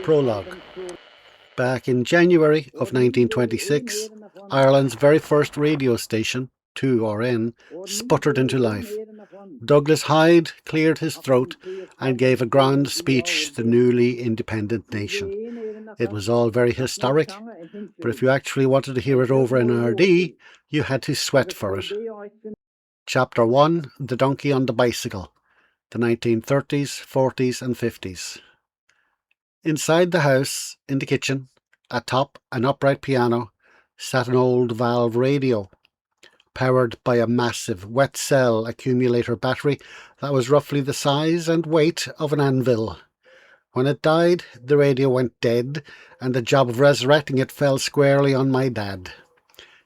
Prologue. Back in January of 1926, Ireland's very first radio station, 2RN, sputtered into life. Douglas Hyde cleared his throat and gave a grand speech to the newly independent nation. It was all very historic, but if you actually wanted to hear it over in RD, you had to sweat for it. Chapter 1, The Donkey on the Bicycle, the 1930s, 40s and 50s. Inside the house, in the kitchen, atop an upright piano, sat an old valve radio, powered by a massive wet cell accumulator battery that was roughly the size and weight of an anvil. When it died, the radio went dead, and the job of resurrecting it fell squarely on my dad.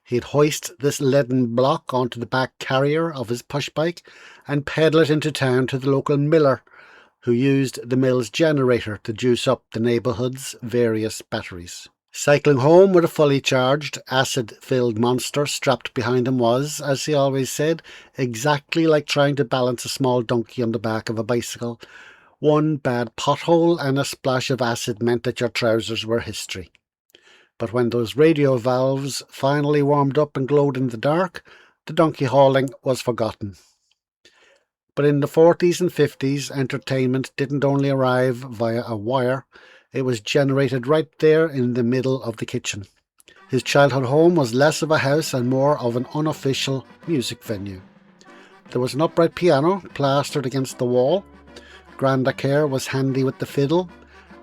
He'd hoist this leaden block onto the back carrier of his pushbike and pedal it into town to the local miller, who used the mill's generator to juice up the neighbourhood's various batteries. Cycling home with a fully charged, acid-filled monster strapped behind him was, as he always said, exactly like trying to balance a small donkey on the back of a bicycle. One bad pothole and a splash of acid meant that your trousers were history. But when those radio valves finally warmed up and glowed in the dark, the donkey hauling was forgotten. But in the 40s and 50s, entertainment didn't only arrive via a wire, it was generated right there in the middle of the kitchen. His childhood home was less of a house and more of an unofficial music venue. There was an upright piano plastered against the wall, Granda Care was handy with the fiddle,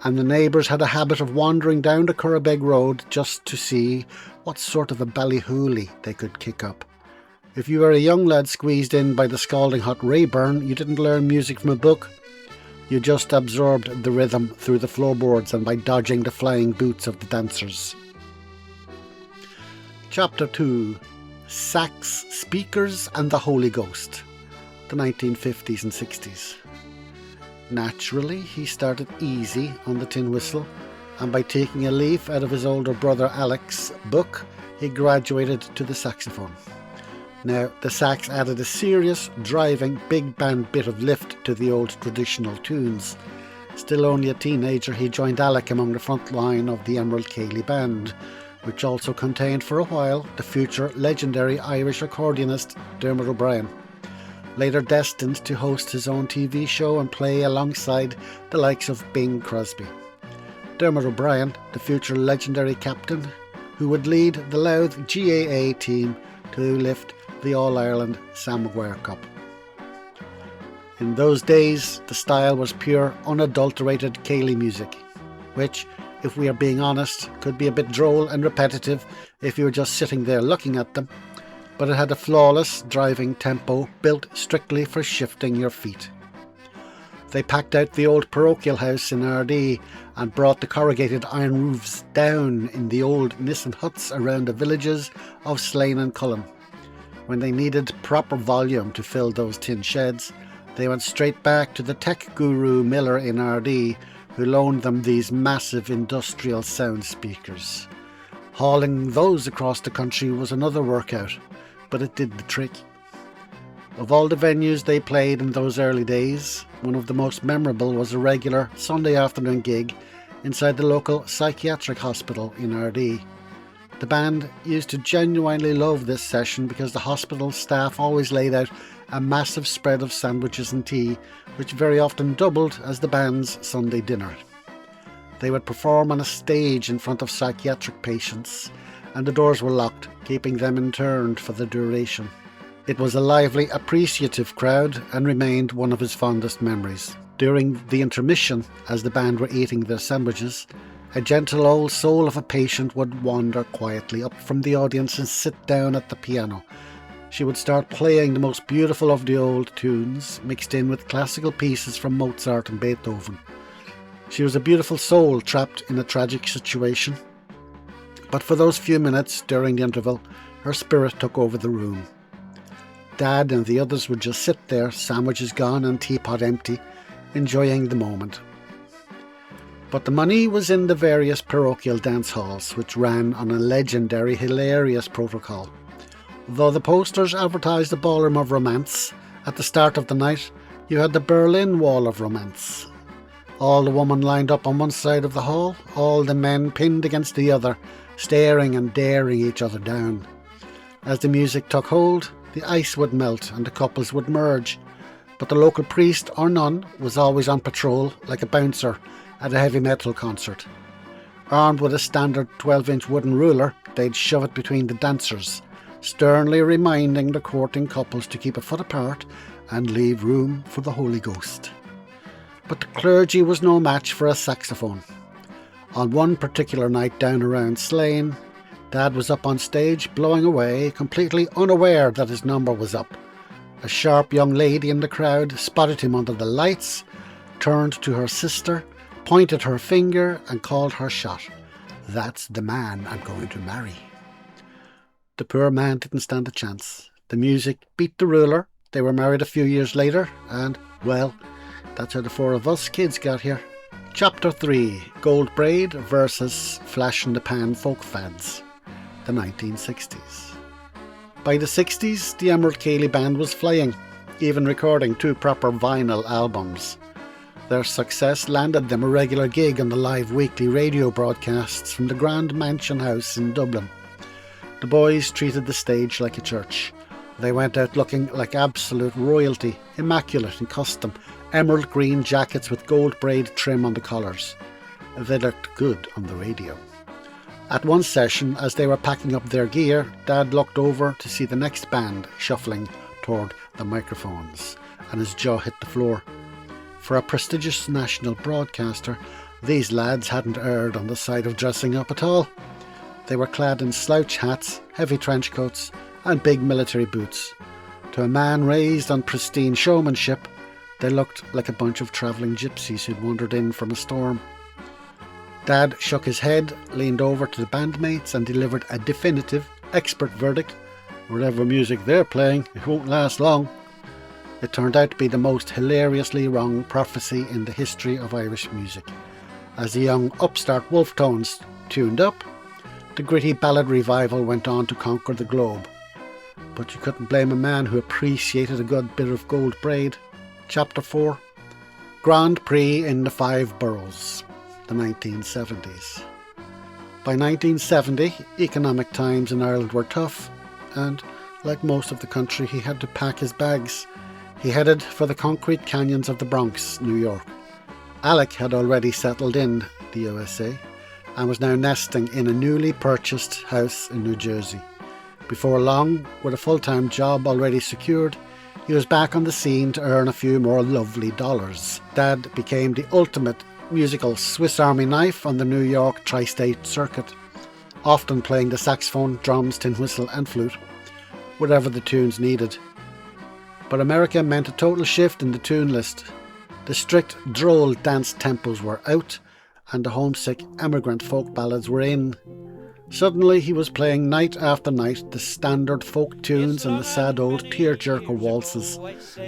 and the neighbours had a habit of wandering down the Currabeg Road just to see what sort of a ballyhooly they could kick up. If you were a young lad squeezed in by the scalding hot Rayburn, you didn't learn music from a book. You just absorbed the rhythm through the floorboards and by dodging the flying boots of the dancers. Chapter 2. Sax, Speakers and the Holy Ghost, the 1950s and 60s. Naturally, he started easy on the tin whistle, and by taking a leaf out of his older brother Alex's book, he graduated to the saxophone. Now, the sax added a serious, driving, big band bit of lift to the old traditional tunes. Still only a teenager, he joined Alec among the front line of the Emerald Cayley Band, which also contained for a while the future legendary Irish accordionist Dermot O'Brien, later destined to host his own TV show and play alongside the likes of Bing Crosby. Dermot O'Brien, the future legendary captain, who would lead the Louth GAA team to lift the All-Ireland Sam Maguire Cup. In those days, the style was pure, unadulterated Cayley music, which, if we are being honest, could be a bit droll and repetitive if you were just sitting there looking at them, but it had a flawless driving tempo built strictly for shifting your feet. They packed out the old parochial house in RD and brought the corrugated iron roofs down in the old Nissen huts around the villages of Slane and Cullen. When they needed proper volume to fill those tin sheds, they went straight back to the tech guru Miller in RD, who loaned them these massive industrial sound speakers. Hauling those across the country was another workout, but it did the trick. Of all the venues they played in those early days, one of the most memorable was a regular Sunday afternoon gig inside the local psychiatric hospital in RD. The band used to genuinely love this session because the hospital staff always laid out a massive spread of sandwiches and tea, which very often doubled as the band's Sunday dinner. They would perform on a stage in front of psychiatric patients, and the doors were locked, keeping them interned for the duration. It was a lively, appreciative crowd and remained one of his fondest memories. During the intermission, as the band were eating their sandwiches, a gentle old soul of a patient would wander quietly up from the audience and sit down at the piano. She would start playing the most beautiful of the old tunes, mixed in with classical pieces from Mozart and Beethoven. She was a beautiful soul trapped in a tragic situation. But for those few minutes during the interval, her spirit took over the room. Dad and the others would just sit there, sandwiches gone and teapot empty, enjoying the moment. But the money was in the various parochial dance halls, which ran on a legendary, hilarious protocol. Though the posters advertised a ballroom of romance, at the start of the night you had the Berlin Wall of Romance. All the women lined up on one side of the hall, all the men pinned against the other, staring and daring each other down. As the music took hold, the ice would melt and the couples would merge, but the local priest or nun was always on patrol like a bouncer at a heavy metal concert. Armed with a standard 12-inch wooden ruler, they'd shove it between the dancers, sternly reminding the courting couples to keep a foot apart and leave room for the Holy Ghost. But the clergy was no match for a saxophone. On one particular night down around Slane, Dad was up on stage blowing away, completely unaware that his number was up. A sharp young lady in the crowd spotted him under the lights, turned to her sister, pointed her finger and called her shot. "That's the man I'm going to marry." The poor man didn't stand a chance. The music beat the ruler. They were married a few years later and, well, that's how the four of us kids got here. Chapter 3. Gold Braid versus Flash-in-the-Pan Folk Fads. The 1960s. By the 60s, the Emerald Ceilidh Band was flying, even recording 2 proper vinyl albums. Their success landed them a regular gig on the live weekly radio broadcasts from the Grand Mansion House in Dublin. The boys treated the stage like a church. They went out looking like absolute royalty, immaculate in custom, emerald green jackets with gold braid trim on the collars. They looked good on the radio. At one session, as they were packing up their gear, Dad looked over to see the next band shuffling toward the microphones, and his jaw hit the floor. For a prestigious national broadcaster, these lads hadn't erred on the side of dressing up at all. They were clad in slouch hats, heavy trench coats, and big military boots. To a man raised on pristine showmanship, they looked like a bunch of travelling gypsies who'd wandered in from a storm. Dad shook his head, leaned over to the bandmates and delivered a definitive, expert verdict. "Whatever music they're playing, it won't last long." It turned out to be the most hilariously wrong prophecy in the history of Irish music. As the young upstart Wolf Tones tuned up, the gritty ballad revival went on to conquer the globe. But you couldn't blame a man who appreciated a good bit of gold braid. Chapter 4. Grand Prix in the 5 Boroughs. The 1970s. By 1970, economic times in Ireland were tough, and like most of the country, he had to pack his bags. He headed for the concrete canyons of the Bronx, New York. Alec had already settled in the USA and was now nesting in a newly purchased house in New Jersey. Before long, with a full-time job already secured, he was back on the scene to earn a few more lovely dollars. Dad became the ultimate musical Swiss Army knife on the New York tri-state circuit, often playing the saxophone, drums, tin whistle and flute, whatever the tunes needed. But America meant a total shift in the tune list. The strict droll dance tempos were out, and the homesick emigrant folk ballads were in. Suddenly he was playing night after night the standard folk tunes and the sad old tearjerker waltzes,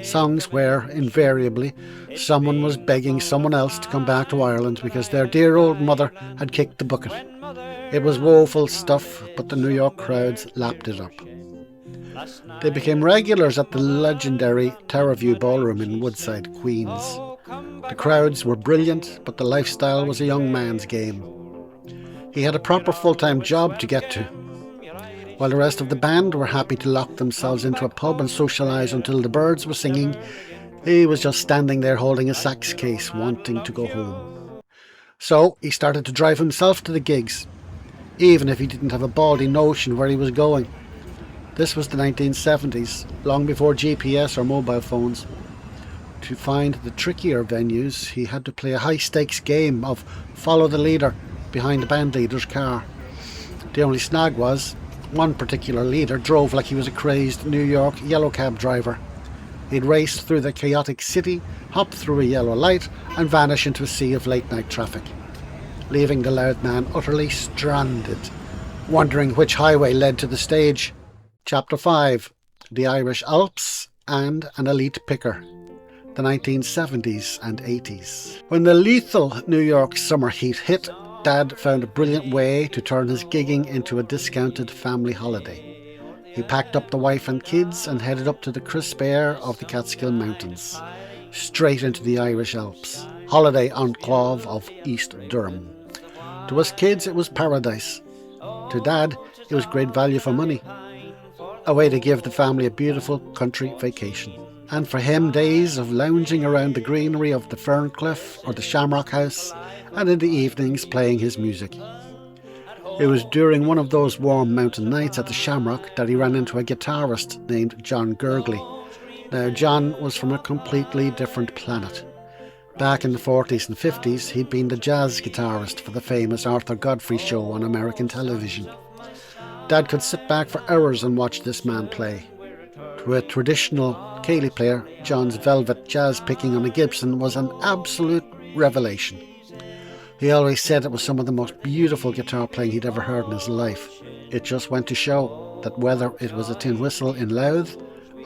songs where, invariably, someone was begging someone else to come back to Ireland because their dear old mother had kicked the bucket. It was woeful stuff, but the New York crowds lapped it up. They became regulars at the legendary Terraview Ballroom in Woodside, Queens. The crowds were brilliant, but the lifestyle was a young man's game. He had a proper full-time job to get to. While the rest of the band were happy to lock themselves into a pub and socialise until the birds were singing, he was just standing there holding a sax case, wanting to go home. So he started to drive himself to the gigs, even if he didn't have a baldy notion where he was going. This was the 1970s, long before GPS or mobile phones. To find the trickier venues, he had to play a high-stakes game of follow the leader behind the band leader's car. The only snag was, one particular leader drove like he was a crazed New York yellow cab driver. He'd race through the chaotic city, hop through a yellow light and vanish into a sea of late-night traffic, leaving the loud man utterly stranded, wondering which highway led to the stage. Chapter 5. The Irish Alps and an Elite Picker. The 1970s and 80s. When the lethal New York summer heat hit, Dad found a brilliant way to turn his gigging into a discounted family holiday. He packed up the wife and kids and headed up to the crisp air of the Catskill Mountains, straight into the Irish Alps. holiday enclave of East Durham. To us kids, it was paradise. To Dad, it was great value for money. A way to give the family a beautiful country vacation. And for him, days of lounging around the greenery of the Ferncliff or the Shamrock House, and in the evenings playing his music. It was during one of those warm mountain nights at the Shamrock that he ran into a guitarist named John Gurgley. Now, John was from a completely different planet. Back in the 40s and 50s, he'd been the jazz guitarist for the famous Arthur Godfrey show on American television. Dad could sit back for hours and watch this man play. To a traditional ceilidh player, John's velvet jazz picking on a Gibson was an absolute revelation. He always said it was some of the most beautiful guitar playing he'd ever heard in his life. It just went to show that whether it was a tin whistle in Louth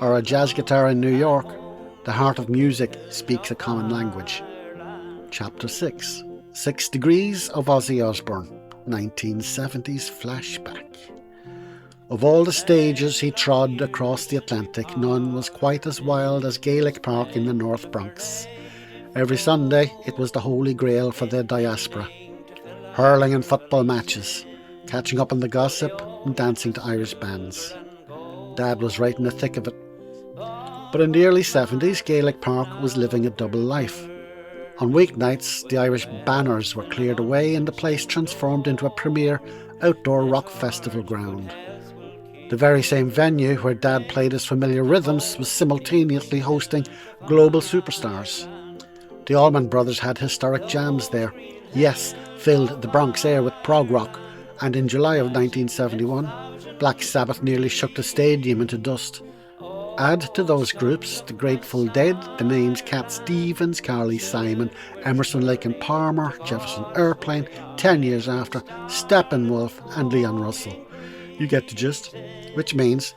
or a jazz guitar in New York, the heart of music speaks a common language. Chapter 6. 6 Degrees of Ozzy Osbourne, 1970s flashback. Of all the stages he trod across the Atlantic, none was quite as wild as Gaelic Park in the North Bronx. Every Sunday it was the holy grail for the diaspora. Hurling and football matches, catching up on the gossip and dancing to Irish bands. Dad was right in the thick of it. But in the early 70s, Gaelic Park was living a double life. On weeknights, the Irish banners were cleared away and the place transformed into a premier outdoor rock festival ground. The very same venue where Dad played his familiar rhythms was simultaneously hosting global superstars. The Allman Brothers had historic jams there. Yes, filled the Bronx air with prog rock, and in July of 1971, Black Sabbath nearly shook the stadium into dust. Add to those groups the Grateful Dead, the names Cat Stevens, Carly Simon, Emerson, Lake and Palmer, Jefferson Airplane, 10 years after, Steppenwolf and Leon Russell. You get the gist, which means,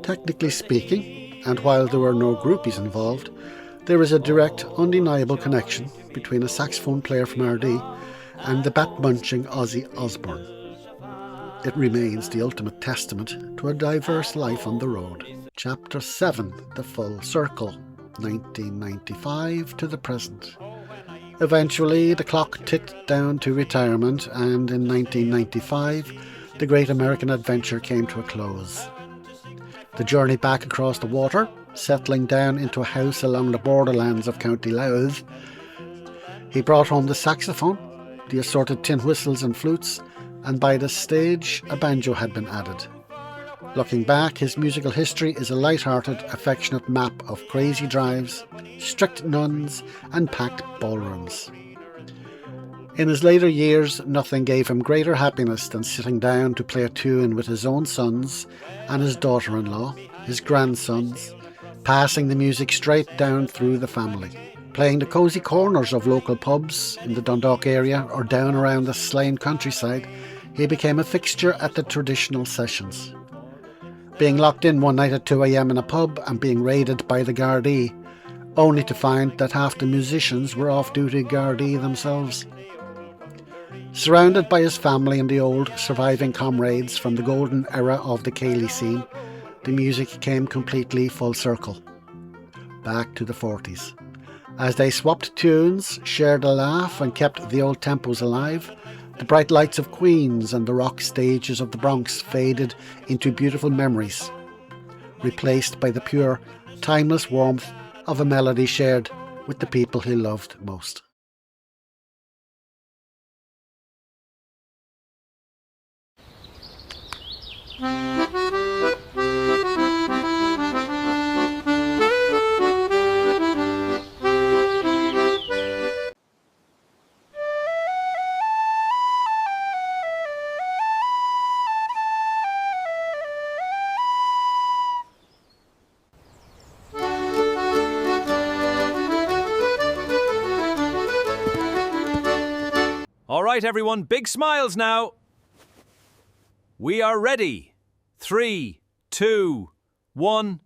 technically speaking, and while there were no groupies involved, there is a direct, undeniable connection between a saxophone player from RD and the bat-munching Ozzy Osbourne. It remains the ultimate testament to a diverse life on the road. Chapter 7, The Full Circle, 1995 to the present. Eventually, the clock ticked down to retirement, and in 1995, the great American adventure came to a close. The journey back across the water, settling down into a house along the borderlands of County Louth, he brought home the saxophone, the assorted tin whistles and flutes, and by this stage a banjo had been added. Looking back, his musical history is a light-hearted, affectionate map of crazy drives, strict nuns and packed ballrooms. In his later years, nothing gave him greater happiness than sitting down to play a tune with his own sons and his daughter-in-law, his grandsons, passing the music straight down through the family. Playing the cosy corners of local pubs in the Dundalk area or down around the Slane countryside, he became a fixture at the traditional sessions. Being locked in one night at 2 a.m. in a pub and being raided by the Gardaí, only to find that half the musicians were off-duty Gardaí themselves. Surrounded by his family and the old surviving comrades from the golden era of the ceilidh scene, the music came completely full circle. Back to the 40s. As they swapped tunes, shared a laugh and kept the old tempos alive, the bright lights of Queens and the rock stages of the Bronx faded into beautiful memories, replaced by the pure, timeless warmth of a melody shared with the people he loved most. All right, everyone, big smiles now. We are ready. 3, 2, 1,